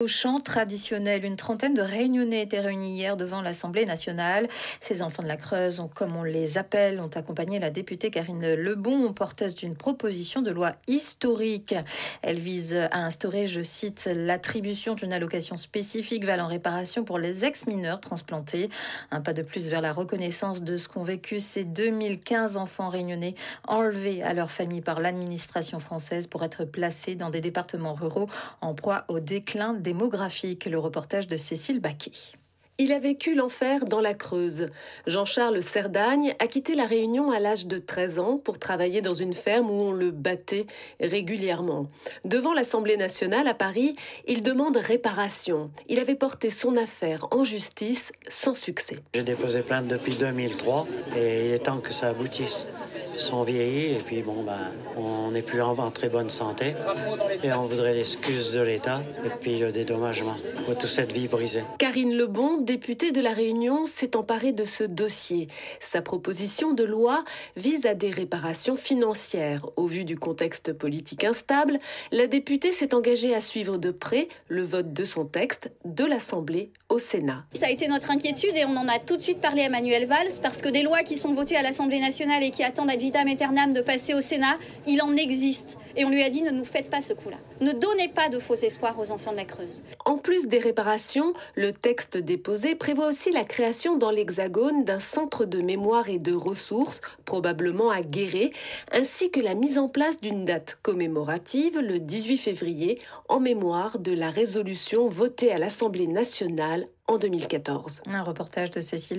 Au chant traditionnel, une trentaine de Réunionnais étaient réunis hier devant l'Assemblée nationale. Ces enfants de la Creuse, comme on les appelle, ont accompagné la députée Karine Lebon, porteuse d'une proposition de loi historique. Elle vise à instaurer, je cite, l'attribution d'une allocation spécifique valant réparation pour les ex-mineurs transplantés. Un pas de plus vers la reconnaissance de ce qu'ont vécu ces 2015 enfants réunionnais enlevés à leur famille par l'administration française pour être placés dans des départements ruraux en proie au déclin démographique. Le reportage de Cécile Baquet. Il a vécu l'enfer dans la Creuse. Jean-Charles Cerdagne a quitté La Réunion à l'âge de 13 ans pour travailler dans une ferme où on le battait régulièrement. Devant l'Assemblée nationale à Paris, il demande réparation. Il avait porté son affaire en justice sans succès. J'ai déposé plainte depuis 2003 et il est temps que ça aboutisse. Ils sont vieillis et puis on n'est plus en très bonne santé et on voudrait l'excuse de l'État et puis le dédommagement pour toute cette vie brisée. Karine Lebon, députée de La Réunion, s'est emparée de ce dossier. Sa proposition de loi vise à des réparations financières. Au vu du contexte politique instable, la députée s'est engagée à suivre de près le vote de son texte de l'Assemblée au Sénat. Ça a été notre inquiétude et on en a tout de suite parlé à Manuel Valls parce que des lois qui sont votées à l'Assemblée nationale et qui attendent ad vitam aeternam de passer au Sénat, il en existe. Et on lui a dit ne nous faites pas ce coup-là. Ne donnez pas de faux espoirs aux enfants de la Creuse. En plus des réparations, le texte déposé prévoit aussi la création dans l'Hexagone d'un centre de mémoire et de ressources, probablement à Guéret, ainsi que la mise en place d'une date commémorative le 18 février en mémoire de la résolution votée à l'Assemblée nationale en 2014. Un reportage de Cécile